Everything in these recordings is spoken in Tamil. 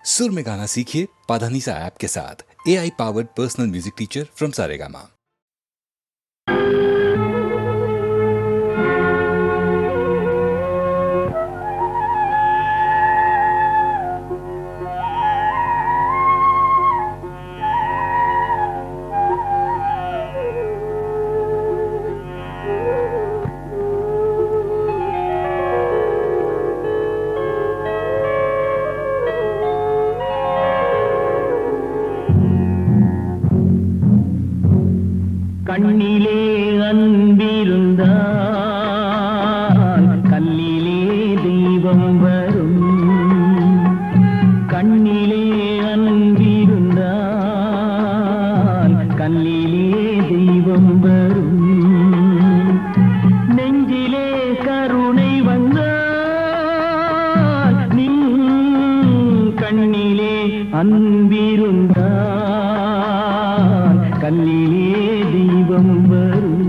सुर में गाना सीखिए पाधानीसा ऐप के साथ। AI powered personal music teacher from Saregama. கண்ணிலே அன்பிருந்தால் கல்லிலே தெய்வம் வரும். கண்ணிலே அன்பிருந்தால் கல்லிலே தெய்வம் வரும். நெஞ்சிலே கருணை வந்தால் நின் கண்ணிலே அன்பிருந்தால் கல்லிலே தெய்வம் வரும்.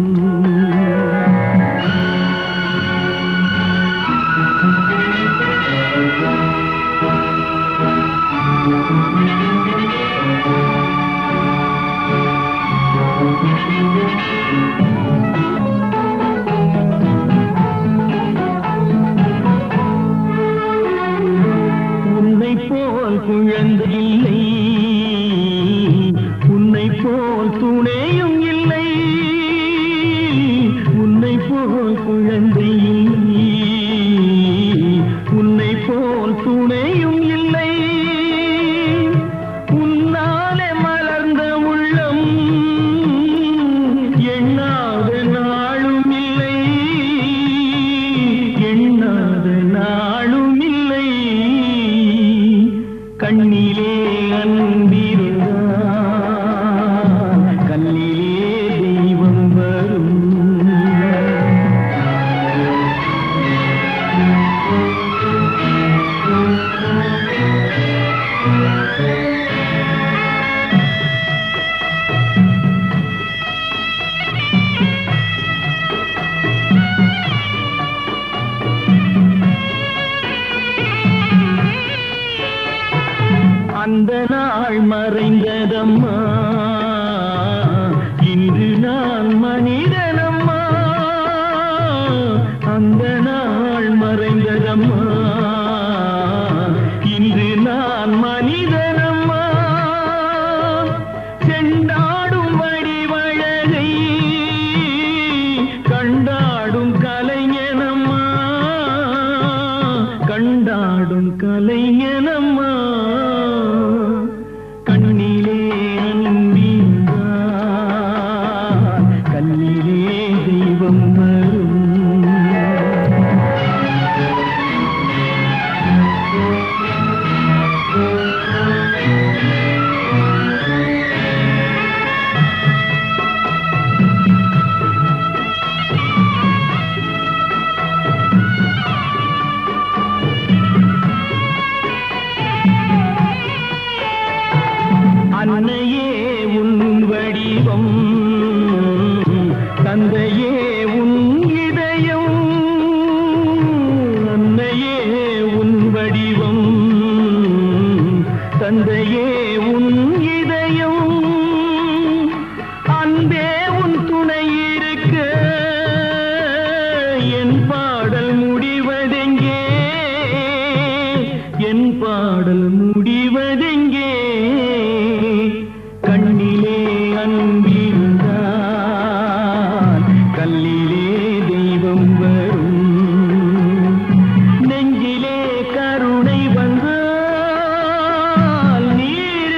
உன்னை போல் குழந்தை இல்லை, உன்னை போல் துணையும் இல்லை. உன்னை போல் குழந்தை இல்லை, உன்னை போல் துணையும் இல்லை. உன்னாலே மலர்ந்த உள்ளம் எண்ணாத நாளும் இல்லை, எண்ணாத நாளும் இல்லை. கண்ணிலே அன்பிருந்தால் கல்லிலே தெய்வம் வரும். அந்த நாள் மறைந்ததம்மா, இன்று நான் மனிதனம்மா. அந்த நாள் மறைந்ததம்மா, இன்று நான் மனிதனம்மா. செண்டாடும் வடிவழகை கண்டாடும் கலைஞனம்மா, கண்டாடும் கலைஞனம்மா. கண்ணிலே அன்பிருந்தால் கல்லிலே தெய்வம் வரும். அன்னையே உன் வடிவம், தந்தையே உன் இதயம். அன்னையே உன் வடிவம், தந்தையே உன் இதயம். அன்பே உன் துணை இருக்க என் பாடல் முடிவதெங்கே, என் பாடல் முடிவதெங்கே. கண்ணிலே அன்பிருந்தால் கல்லிலே தெய்வம் வரும். நெஞ்சிலே கருணை வந்தால் நீர்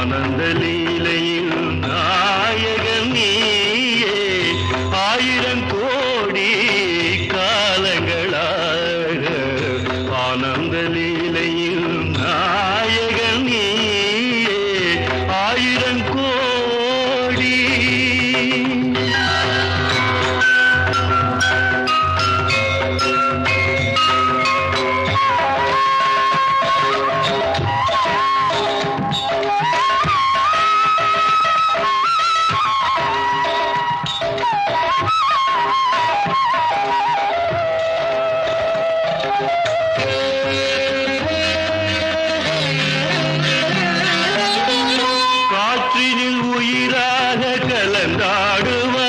ஆனந்த லீலையில் நாயகன் நீயே ஆயிரம் கோடி காலங்களாக ஆனந்த லீலையில் நாயகன் நீயே ஆயிரம் கோடி காற்றினில் உயிராக கலந்தாடுவாய்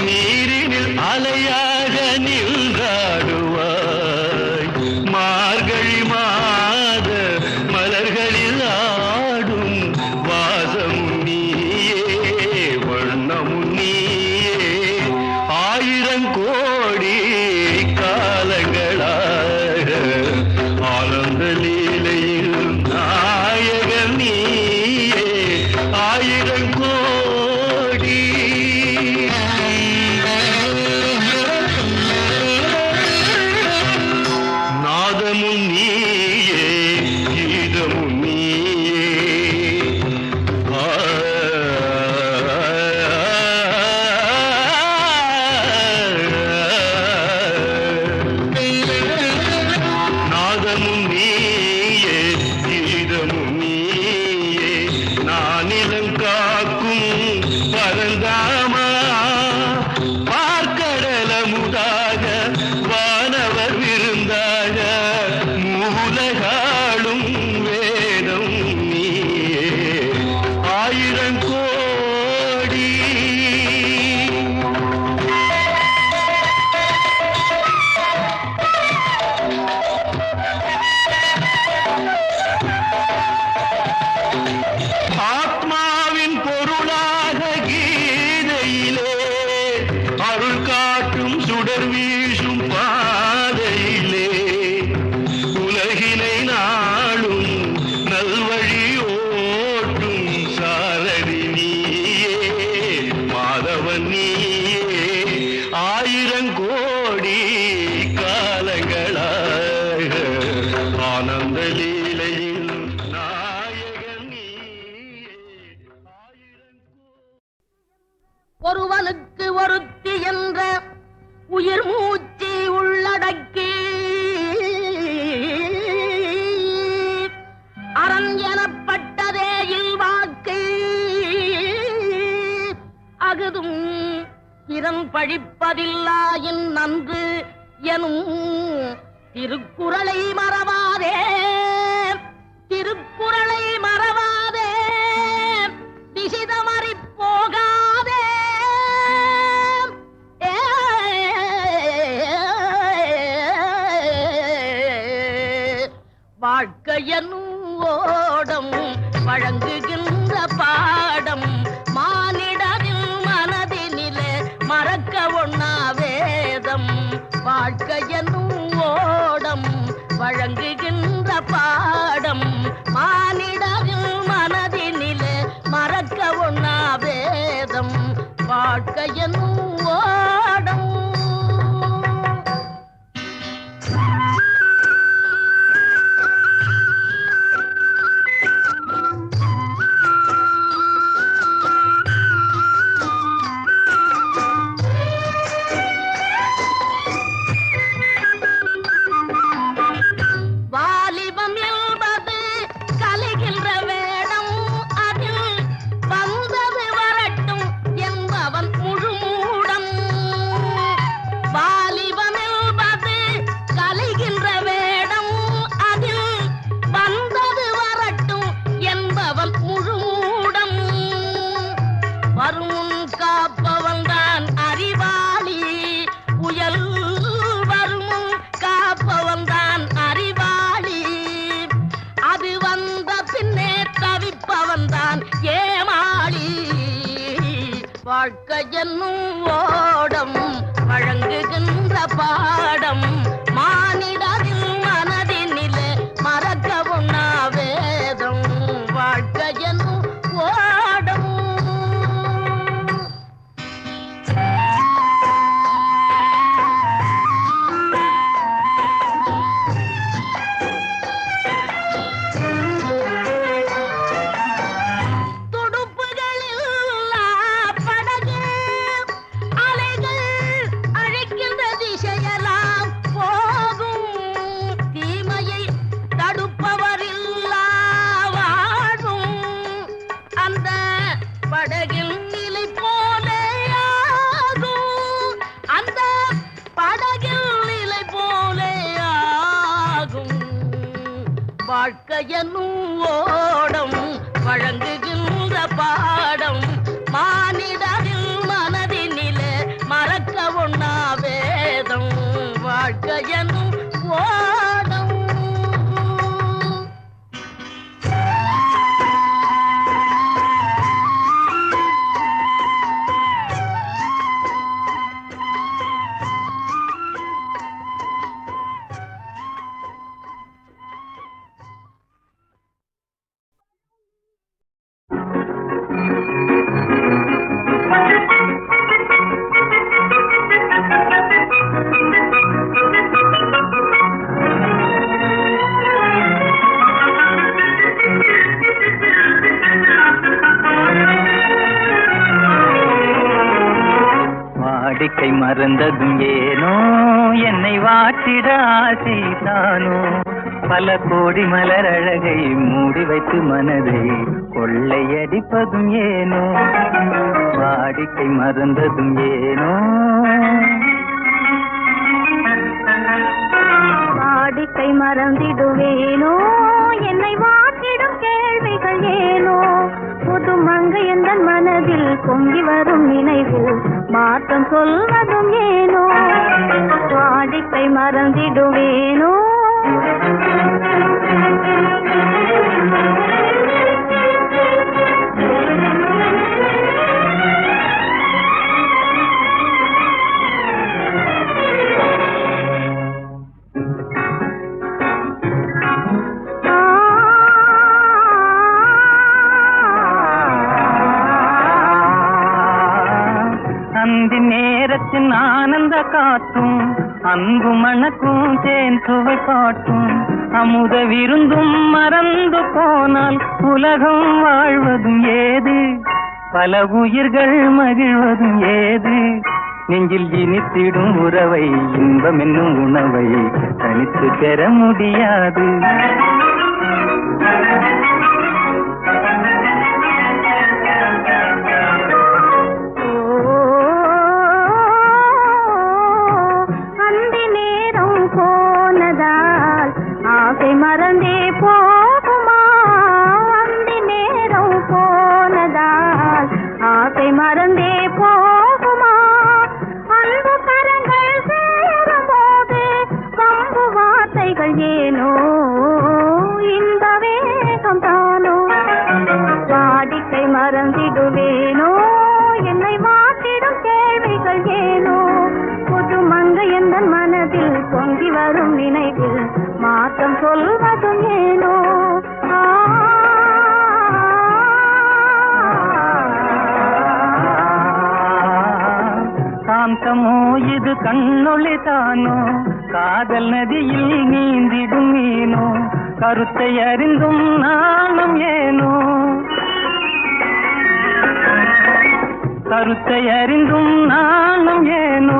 நீரினில் அலையாக நின்றாடுவாய் மார்கழி மாத மலர்களில் ஆடும் வாசமும் நீயே வண்ணமும் நீயே ஆயிரம் கோடி காலங்களாக ஆனந்த லீலையில் நாயகன் நீயே ஆயிரம் கோடி நாதமும் நீயே கீதமும் நீயே நாதமும் நீயே கீதமும் நீயே நானிலம் காக்கும் பரந்தாமா பார்க்கடலமுதாக வானவர் விருந்தாக மூலகாளும் வேதம் நீயே ஆயிரம் கோடி ஆத்மாவின் பொருளாக கீதையிலே அருள் காட்டும் சுடர் வீசும் பாதையிலே உலகினை நாளும் நல்வழி ஓட்டும் சாரதி நீயே மாதவன் நீயே ஆயிரம் கோடி காலங்களாக ஆனந்த லீலையில் நாயகன் நீயே ஆயிரம் ஒருவனுக்கு ஒருத்தி என்ற உயிர் மூச்சு உள்ளடக்கி அரண் எனப்பட்டதே இல்வாக்கு அகுதும் பிறன் பழிப்பதில்லாயின் நன்று எனும் திருக்குறளை மறவாதே திருக்குறளை மறவாதே திசிதமறி போகாதே வாழ்க்கையனும் ஓடம் வழங்குகின்ற பாடம் மானிடரின் மனதினிலே மறக்க ஒண்ணா வேதம் வாழ்க்கையனும் ஓடம் வழங்குகின்ற பாடம் மானிடரின் மனதினிலே மறக்க ஒண்ணா வேதம் வாழ்க்கையனும் ஓடம் வாலிபம் என்பது கலைகின்ற வேடம் அதில் வந்தது வரட்டும் என்பவன் முழுமூடம் வாலிபம் என்பது கலைகின்ற வேடம் அதில் வந்தது வரட்டும் என்பவன் முழுமூடம் வருமுன் காப்பவன் தான் அறிவாளி புயல் வருமுன் காப்பவன் தான் அறிவாளி அது வந்த பின்னே தவிப்பவன் தான் ஏமாளி வாழ்க்கை என்னும் ஓடம் வழங்குகின்ற பாடம் மானிடரின் மனதினிலே மறக்க உண்ணா வேதம் வாழ்க்கையனும் ஓடம். வாழ்க்கையனும் ஓடம் வழங்குகின்ற பாடம் மானிடரில் மனதினிலே மறக்க ஒண்ணா வேதம். வாழ்க்கையனும் ஓடம். வாடிக்கை மறந்ததும் ஏனோ என்னை வாட்டிட ஆசைதானோ பல கோடி மலர் அழகை மூடி வைத்து மனதை கொள்ளையடிப்பதும் ஏனோ வாடிக்கை மறந்ததும் ஏனோ வாடிக்கை மறந்திடுவேனோ என்னை வாட்டிடும் கேள்விகள் ஏனோ புது மங்கை எந்த மனதில் பொங்கி வரும் நினைவில் மாற்றம் சொல்வதும் ஏனோ வாடிக்கை மறந்திடுவேனோ அந்தி நேரத்தின் ஆனந்த காற்றும் அன்பு மணக்கும் தேன் சுவை பாட்டும் அமுத விருந்தும் மறந்து போனால் உலகம் வாழ்வதும் ஏது பல உயிர்கள் மகிழ்வதும் ஏது நெஞ்சில் இனித்திடும் உறவை இன்பம் என்னும் உணவை தனித்து பெற முடியாது மறந்தே போகுமா அந்தி நேரம் போனதால் ஆசை மறந்தே போகுமா அன்பு கரங்கள் சேரும் போது கம்பு வார்த்தைகள் ஏனோ இந்த வேகம் தானோ வாடிக்கை மறந்திடுவேனோ என்னை வாட்டிடும் கேள்விகள் ஏனோ புது மங்கை எந்த மனதில் பொங்கி வரும் நினைவில் மாற்றம் சொல்வதும் ஏனோ காந்தமோ இது கண்ணொளி தானோ காதல் நதியில் நீந்திடும் மீனோ கருத்தை அறிந்தும் நானும் ஏனோ கருத்தை அறிந்தும் நானும் ஏனோ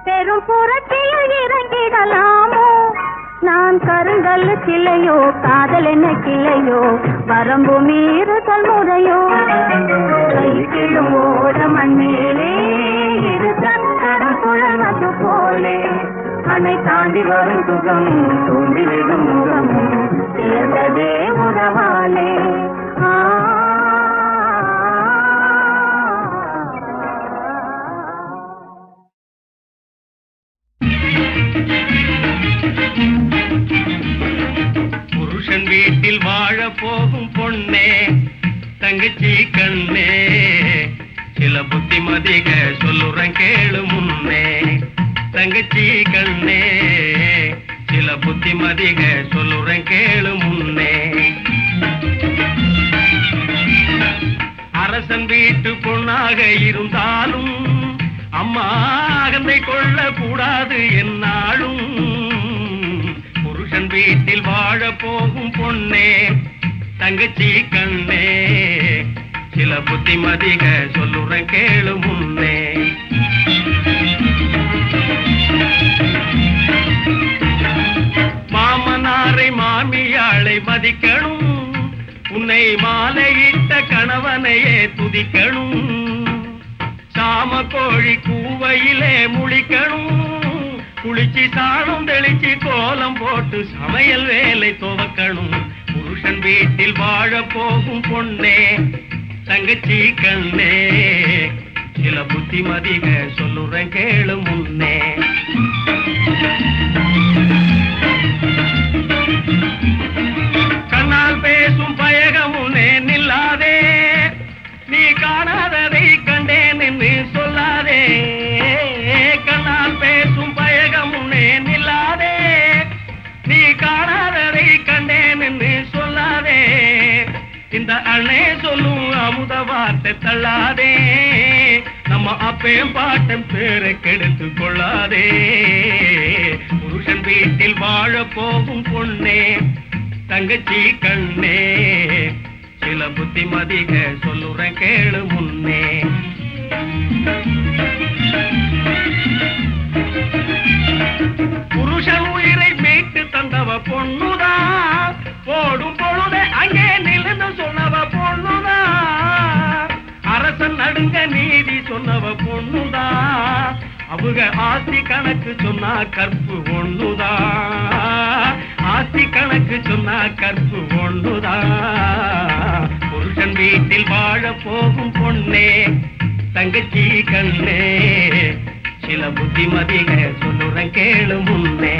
பெரும் புரட்சியில் இறங்கிடலாமோ நான் கருங்கல் கிளையோ காதல் என்ன கிளையோ வரம்பு மீறுதல் முறையோ கைக்கிலும் ஓட மண்ணிலே இரு சக்கரம் சுழல்வது போலே அணை தாண்டி வரும் சுகம் தோண்டி விடும் முகம் சேர்ந்ததே உறவாலே புருஷன் வீட்டில் வாழ போகும் பொண்ணே தங்கச்சி கண்ணே சில புத்திமதிக சொல்லுறேன் கேளு முன்னே தங்கச்சி கண்ணே சில புத்திமதிக சொல்லுறேன் கேளு முன்னே அரசன் வீட்டு பொண்ணாக இருந்தாலும் அம்மா அகந்தை கொள்ள கூடாது என்னாலும். புருஷன் வீட்டில் வாழ போகும் பொண்ணே தங்கச்சி கண்ணே சில புத்திமதிக சொல்லுறேன் கேளு முன்னே. மாமனாரை மாமியாளை மதிக்கணும், உன்னை மாலையிட்ட கணவனையே துதிக்கணும். சாம கோழி கூவையிலே முழிக்கணும், குளிச்சு சாணம் தெளிச்சு கோலம் போட்டு சமையல் வேலை துவக்கணும். புருஷன் வீட்டில் வாழ போகும் பொண்ணே தங்கச்சி கண்ணே சில புத்திமதிக சொல்லுறேன் கேளு முன்னே. கண்ணால் பேசும் பயகமுன்னே நில்லாதே, நீ காணாததை கண்டேன் என்று சொல்லாதே. கண்ணால் பேசும் பயகமுன்னே நில்லாதே, நீ காணாததை கண்டேன் என்று சொல்லாதே. இந்த அண்ணே சொல்லும் அமுத வார்த்தை தள்ளாதே, நம்ம அப்பையும் பாட்டம் பேரை கெடுத்து கொள்ளாதே. புருஷன் வீட்டில் வாழ போகும் பொண்ணே தங்கச்சி கண்ணே சில புத்திமதிக சொல்லுறேன் கேளு முன்னே. புருஷன் உயிரை மீட்டு தந்தவ பொண்ணுதான், போடும் பொழுதே அங்கே நிலந்து சொன்னவ பொண்ணுதான். அரசன் நடுங்க நீதி சொன்னவ பொண்ணுதான், அவங்க ஆஸ்தி கணக்கு சொன்னா கற்பு ஒண்ணுதான். ஆஸ்தி கணக்கு சொன்னா கற்பு ஒண்ணுதான். புருஷன் வீட்டில் வாழ போகும் பொண்ணே தங்கச்சி கண்ணே சில புத்திமதிக சொல்லுறேன் கேளு முன்னே.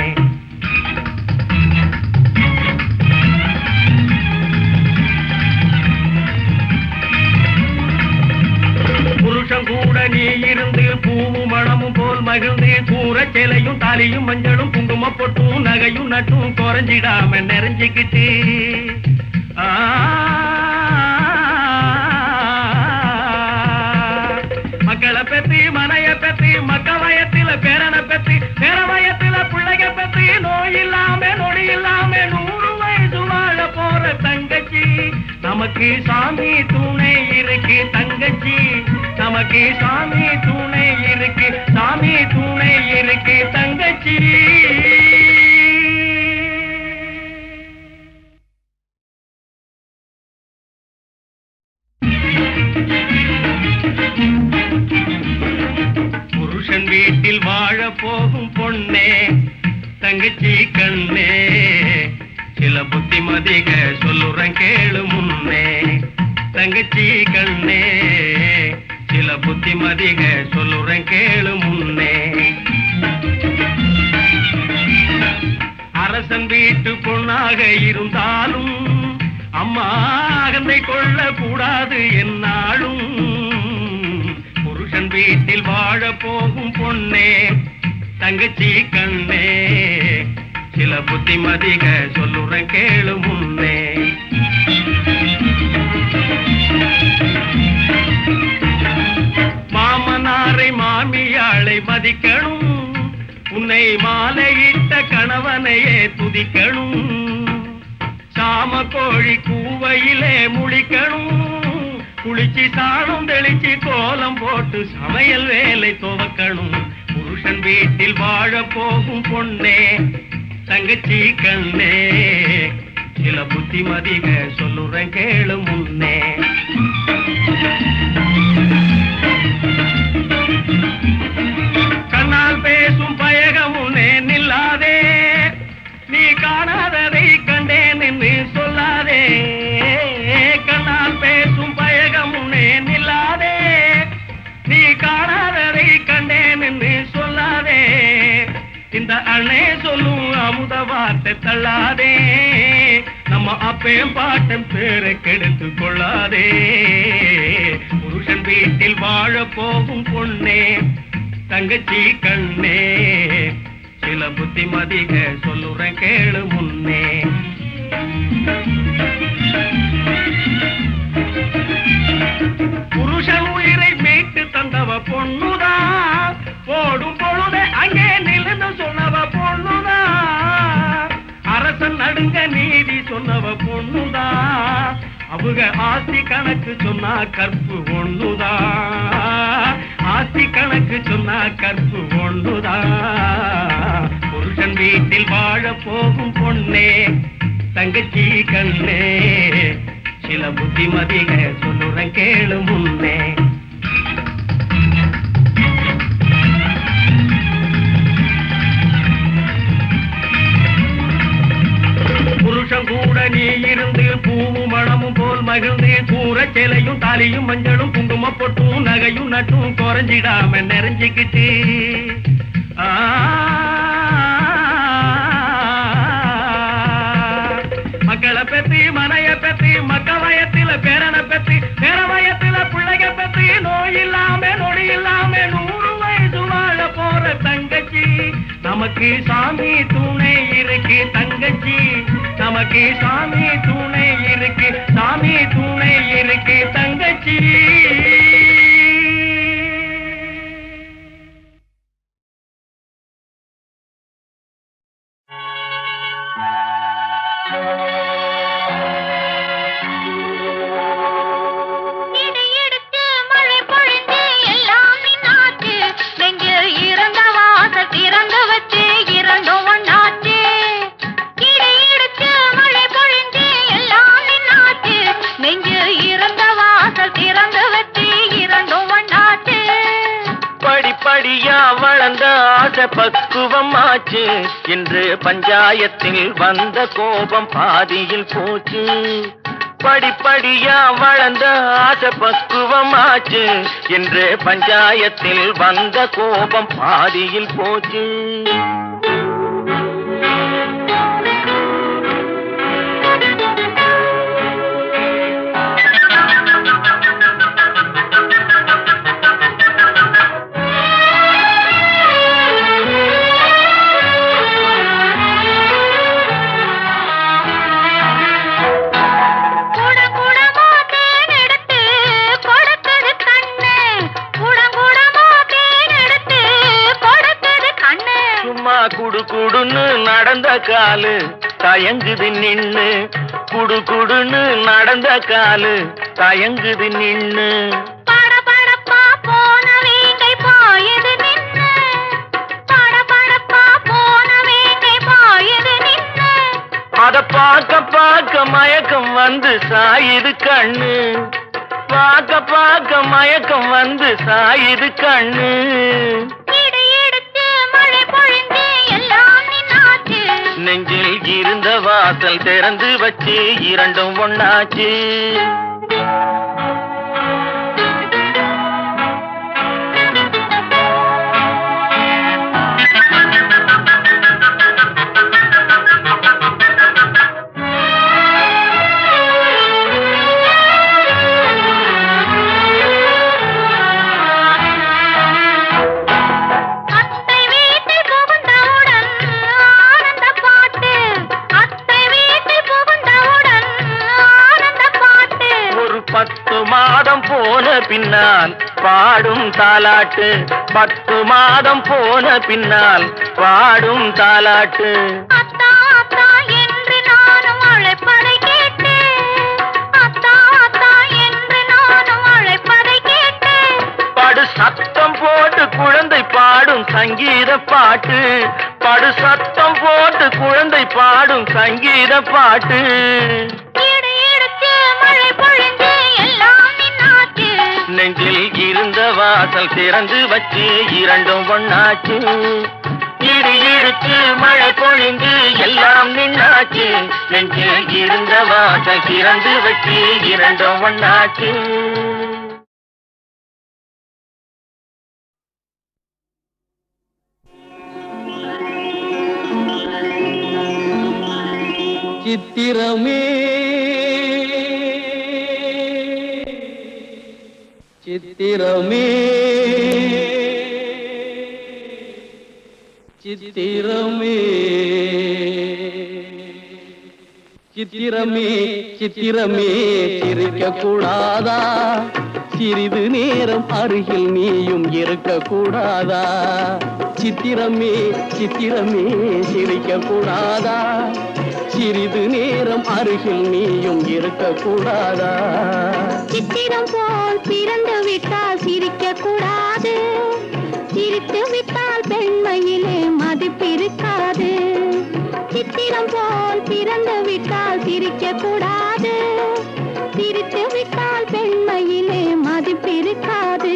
புருஷன் கூட நீ இருந்து பூவும் மணமும் போல் மகிழ்ந்து கூற சேலையும் தாலியும் மஞ்சளும் குங்கும பொட்டும் நகையும் நட்டும் குறைஞ்சிடாம நிறைஞ்சிக்கிட்டு மக்களை பெத்தி மனைய பெத்தி மக்க வயத்தில பேரனை பெத்தி பேர வயத்தில பிள்ளைக பெத்தி நோய் இல்லாம நொடி இல்லாம 100 வயசு வாழ போற தங்கச்சி நமக்கு சாமி துணை இருக்கு தங்கச்சி, நமக்கு சாமி துணை இருக்கு, சாமி துணை இருக்கு தங்கச்சி. புருஷன் வீட்டில் வாழ போகும் பொண்ணே தங்கச்சி கண்ணே சில புத்திமதிக சொல்லுறேன் கேளு முன்னே. தங்கச்சி கண்ணே சில புத்திமதிக சொல்லுறேன் கேளு முன்னே. அரசன் வீட்டு பொண்ணாக இருந்தாலும் அம்மா அகந்தை கொள்ள கூடாது என்னாலும். புருஷன் வீட்டில் வாழ போகும் பொண்ணே தங்கச்சி கண்ணே சில புத்திமதிக சொல்லுறேன் கேளு முன்னே. மாமனாரை மாமியாளை மதிக்கணும், உன்னை மாலையிட்ட கணவனையே துதிக்கணும். சாம கோழி கூவையிலே முழிக்கணும், குளிச்சு சாணம் தெளிச்சு கோலம் போட்டு சமையல் வேலை துவக்கணும். புருஷன் வீட்டில் வாழ போகும் பொண்ணே தங்கச்சி கண்ணே சில புத்திமதிக சொல்லுறேன் கேளு முன்னே. கண்ணால் பேசும் பயகமுன்னே நில்லாதே, நீ காணாததை கண்டேன் என்று சொல்லாதே. கண்ணால் பேசும் பயகமுன்னே நில்லாதே, நீ காணாததை கண்டேன் என்று சொல்லாதே. இந்த அண்ணே சொல்லும் அமுத வார்த்தை தள்ளாதே, நம்ம அப்பையும் பாட்டம் பேரை கெடுத்து கொள்ளாதே. புருஷன் வீட்டில் வாழ போகும் பொண்ணே தங்கச்சி கண்ணே சில புத்திமதிக சொல்லுறேன் கேளு முன்னே. புருஷன் உயிரை மீட்டு தந்தவ பொண்ணுதான், போடும் பொழுதே அங்கே நிலந்து சொன்னவ பொண்ணுதான், அரசன் நடுங்க நீதி சொன்னவ பொண்ணுதான், அவங்க ஆஸ்தி கணக்கு சொன்னா கற்பு ஒண்ணுதான், ஆஸ்தி கணக்கு சொன்னா கற்பு ஒண்ணுதான். புருஷன் வீட்டில் வாழ போகும் பொண்ணே தங்கச்சி கண்ணே, சில புத்திமதிக சொல்லுறேன் கேளு முன்னே. புருஷன் கூட நீ இருந்து பூவும் மணமும் போல் மகிழ்ந்து, கூற சேலையும் தாலியும் மஞ்சளும் குங்கும பொட்டும் நகையும் நட்டும் குறைஞ்சிடாம நிறைஞ்சிக்கிட்டு, மக்களை பெத்தி மனைய பெத்தி மக்க வயத்தில பேரனை பெத்தி பேர வயத்தில பிள்ளைக பெத்தி, நோய் இல்லாம நொடி இல்லாம 100 வயசு வாழ போற தங்கச்சி, நமக்கு சாமி துணை இருக்கு தங்கச்சி, நமக்கு சாமி துணை இருக்கு, சாமி துணை இருக்கு தங்கச்சி. பக்குவமாச்சு இன்று பஞ்சாயத்தில் வந்த கோபம் பாதியில் போச்சு, படிப்படியா வளர்ந்த ஆசை பக்குவமாச்சு இன்று பஞ்சாயத்தில் வந்த கோபம் பாதியில் போச்சு. குடுன்னு நடந்த காலு தயங்குது நின்னு, குடுன்னு நடந்த காலு தயங்குது நின்னு, படபடப்பா போன வேங்கை பாயுது நின்னு, படபடப்பா போன வேங்கை பாயுது நின்னு, அத பார்க்க பார்க்க மயக்கம் வந்து சாயுது கண்ணு, பார்க்க பார்க்க மயக்கம் வந்து சாயுது கண்ணு. நெஞ்சில் இருந்த வாசல் திறந்து வச்சு இரண்டும் ஒண்ணாச்சு, பின்னால் பாடும் தாலாட்டு, 10 மாதம் போன பின்னால் பாடும் தாலாட்டு. அத்தா அத்தா என்று நானும் அழைப்பதை கேட்டு, அத்தா அத்தா என்று நானும் அழைப்பதை கேட்டு, படு சத்தம் போட்டு குழந்தை பாடும் சங்கீத பாட்டு, படு சத்தம் போட்டு குழந்தை பாடும் சங்கீத பாட்டு. நெஞ்சில் இருந்த வாசல் திறந்து வச்சு இரண்டும் ஒண்ணாச்சு, இடி இடிச்சு மழை பொழிந்து எல்லாம் நின்னாச்சு, நெஞ்சில் இருந்த வாசல் திறந்து வச்சு இரண்டும் ஒண்ணாச்சு. சித்திரமே சித்திரமே சித்திரமே சித்திரமே சித்திரமே சிரிக்க கூடாதா, சிறிது நேரம் அருகில் நீயும் இருக்க கூடாதா. சித்திரமே சித்திரமே சிரிக்க கூடாதா, சிறிது நேரம் அருகில் நீயும் இருக்க கூடாதா. சித்திரம் போல் பிறந்து விட்டால் சிரிக்க கூடாது, சிரித்து விட்டால் பெண்மையிலே மதிப்பிருக்காது. சித்திரம் போல் பிறந்து விட்டால் சிரிக்க கூடாது, சிரித்து விட்டால் பெண்மையிலே மதிப்பிருக்காது.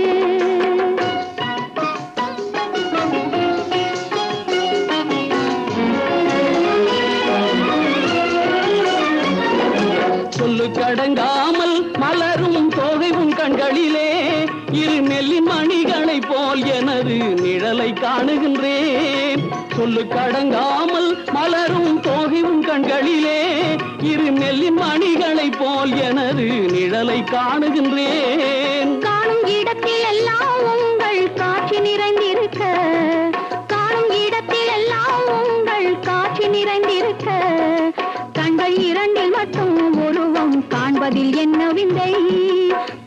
சொல்லு கடங்காமல் மலரும் தோகைவும் கண்களிலே, இரு நெல்லின் மணிகளை போல் எனது நிழலை காணுகின்றேன். சொல்லு கடங்காமல் மலரும் தோகைவும் கண்களிலே, இரு நெல்லின் மணிகளை போல் எனது நிழலை காணுகின்றேன். காணும் இடத்தில் எல்லாம் உங்கள் காட்சி நிறைந்திருக்க, காணும் இடத்தில் எல்லாம் உங்கள் காட்சி நிறைந்திருக்க, கண்கள் இரண்டில் மட்டும் உருவம் காண்பதில் என்ன விந்தை,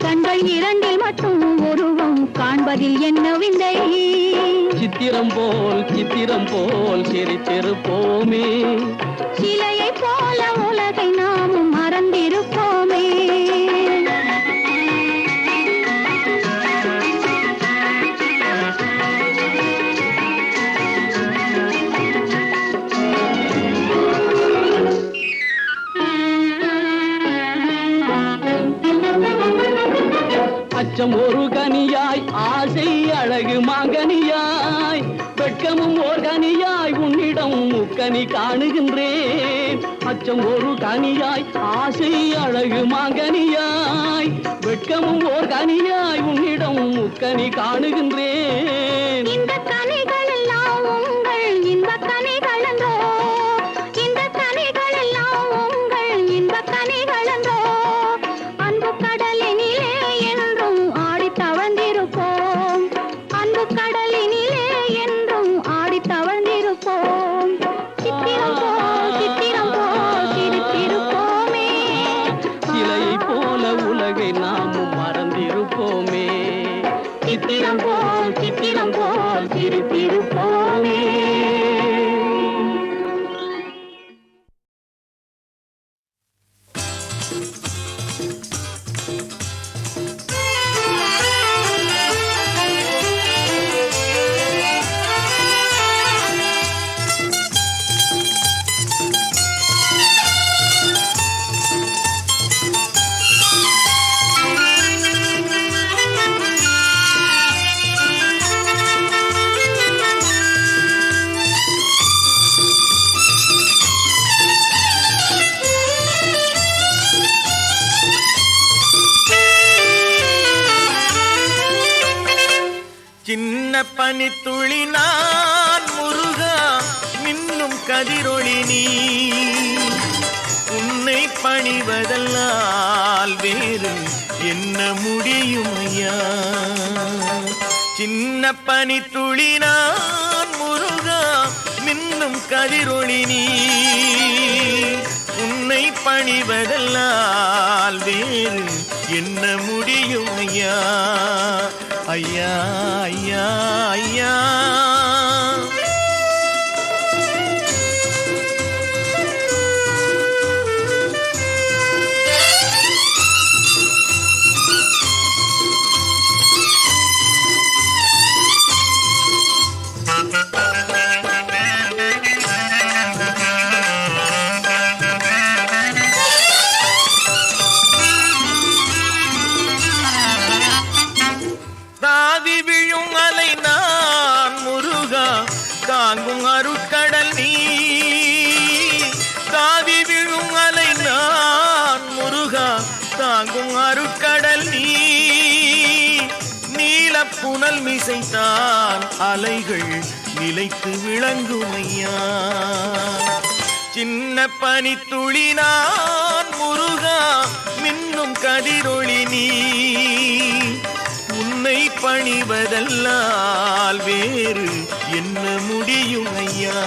கண்கள் இரண்டில் மட்டும் உருவம் காண்பதில் என்ன விந்தை. சித்திரம் போல் சிரித்திருப்போமே, சிலையை போல உலகை நாமும் மறந்திருப்போமே. அச்சம் ஒரு கனியாய், ஆசை அழகு மாங்கனியாய், வெட்கமும் ஓர் கனியாய், உன்னிடம் முக்கனி காணுகின்றேன். அச்சம் ஒரு கனியாய், ஆசை அழகு மாங்கனியாய், வெட்கமும் ஓர் கனியாய், உன்னிடம் முக்கனி காணுகின்றேன். இந்த கனிகள் எல்லாம் உங்கள் இன்ப கனிகள் என்றோ, இந்த கனிகள் எல்லாம் உங்கள் இன்ப கனிகள் என்றோ, அன்பு கடலினிலே என்றும் ஆடி தவழ்ந்திருப்போம், அன்பு கடலினிலே என்றும் ஆடி தவழ்ந்திருப்போம். சித்திரம் போல் சிரித்திருப்போமே, சிலையை போல உலகை நாமும் மறந்திருப்போமே. சித்திரம் போல் சிரித்திருப்போமே. சின்ன பனித்துளி நான் முருகா, மின்னும் கதிரொளி நீ, உன்னை பணிவதல்லால் வேறு என்ன முடியும் ஐயா. சின்ன பனித்துளி நான் முருகா, மின்னும் கதிரொளி நீ, உன்னை பணிவதல்லால் வேறு என்ன முடியும் ஐயா. ஐயா ஐயா ஐயா. தாவி விழும் அலை நான் முருகா, தாங்கும் அருட்கடல் நீ, தாவி விழும் அலை நான் முருகா, தாங்கும் அருட்கடல் நீ, நீலப் புனல் மிசைத்தான் அலைகள் நிலைத்து விளங்கும் ஐயா. சின்ன பனித்துளி நான் முருகா, மின்னும் கதிரொளி நீ, உன்னை பணிவதல்லால் வேறு என்ன முடியும் ஐயா.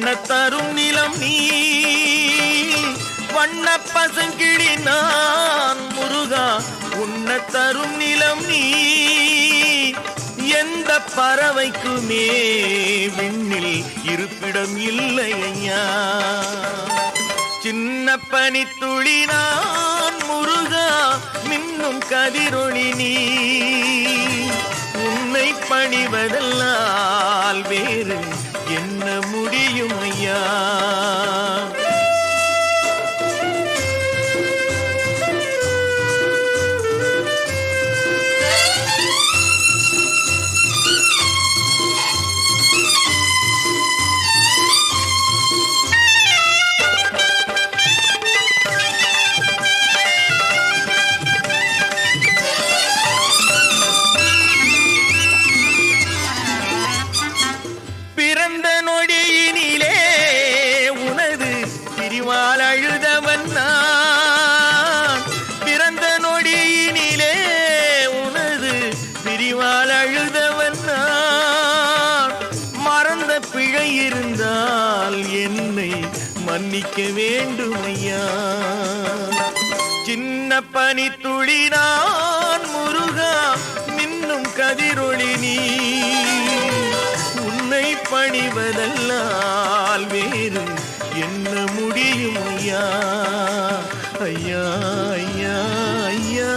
தரும் நிலம் நீ வண்ண பசங்கிளி நான் முருகா உண்ண தரும் நிலம் நீ எந்த பறவைக்குமே விண்ணில் இருப்பிடம் இல்லை ஐயா சின்ன பனித்துளி நான் முருகா மின்னும் கதிரொளி நீ உன்னை பணிவதல்லால் வேறு என்ன முடியும் ஐயா மன்னிக்க வேண்டும் ஐயா சின்ன பனித்துளி நான் முருகா மின்னும் கதிரொளி நீ உன்னை பணிவதல்லால் வேறு என்ன முடியும் ஐயா ஐயா ஐயா ஐயா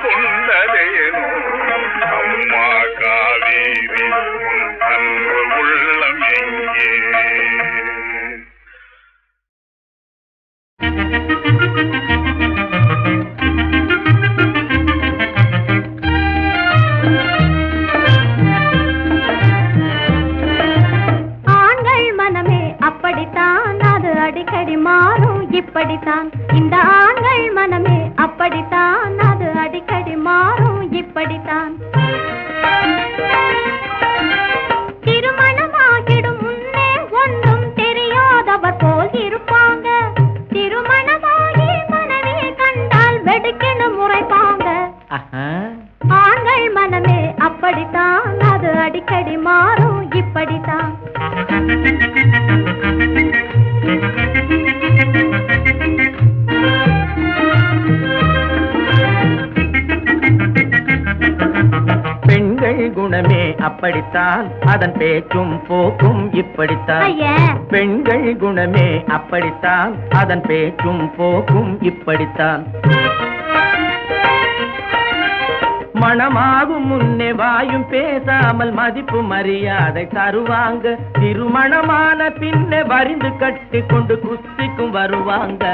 கொண்டதேனோ அம்மா காவேரி உன் அன்பு உள்ள ஆண்கள் மனமே அப்படித்தான், அது அடிக்கடி மாறும் இப்படித்தான். இந்த ஆண்கள் மனமே அப்படித்தான், அது அடிக்கடி மாறும் இப்படித்தான். திருமணமாகிடும் முன்னே ஒன்றும் தெரியாதவர் போல் இருப்பாங்க. திருமணமாகி மனைவியை கண்டால் வெடுக்கென முறைப்பாங்க. ஆண்கள் மனமே அப்படித்தான், அது அடிக்கடி மாறும் இப்படித்தான். பெண்கள் குணமே அப்படித்தான், அதன் பேச்சும் போக்கும் இப்படித்தான். பெண்கள் குணமே அப்படித்தான், அதன் பேச்சும் போக்கும் இப்படித்தான். மணமாகும் முன்னே வாயும் பேசாமல் மதிப்பு மரியாதை தருவாங்க. திருமணமான பின்னே வரிந்து கட்டி கொண்டு குஸ்திக்கும் வருவாங்க.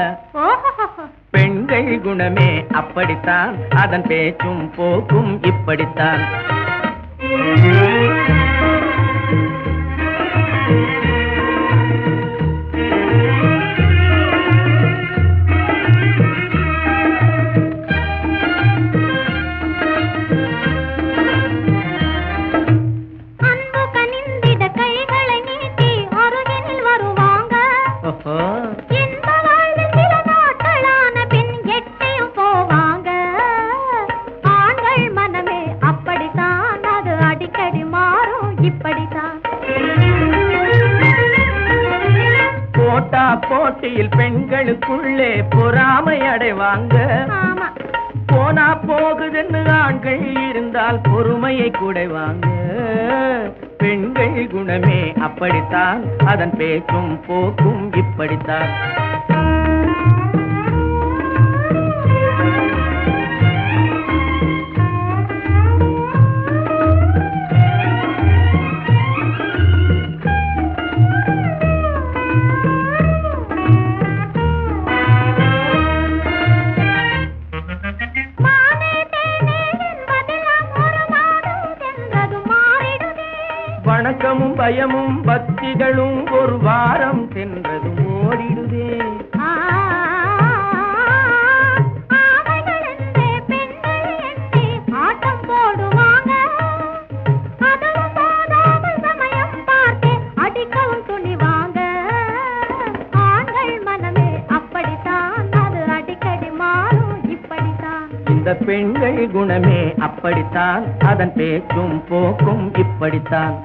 பெண்கள் குணமே அப்படித்தான், அதன் பேச்சும் போக்கும் இப்படித்தான். அன்பு கனிந்திட கைகளை நீட்டி அருகினில் வருவாங்க. இன்ப வாழ்வில் சில நாட்களான பின் எட்டியும் போவாங்க. ஆண்கள் மனமே அப்படித்தான், அது அடிக்கடி மாறும் இப்படித்தான். போட்டா போட்டியில் பெண்களுக்குள்ளே பொறாமை அடைவாங்க. ஆமா, போனா போகுதுன்னு ஆண்கள் இருந்தால் பொறுமையை குடைவாங்க. பெண்கள் குணமே அப்படித்தான், அதன் பேச்சும் போக்கும் இப்படித்தான். மானே தேனே என்பதெல்லாம் ஒரு நாடும் சென்றது மாறிடுதே. வணக்கமும் பயமும் பக்திகளும் ஒரு வாரம் சென்றதும் ஓடிடுதே. ஆமைகள் என்றே பெண்கள் எண்ணி ஆட்டம் போடுவாங்க. அதுவும் போதாமல் சமயம் பார்த்து அடிக்கவும் துணிவாங்க. ஆண்கள் மனமே அப்படித்தான், அது அடிக்கடி மாறும் இப்படித்தான். இந்த பெண்கள் குணமே அப்படித்தான், அதன் பேச்சும் போக்கும் இப்படித்தான்.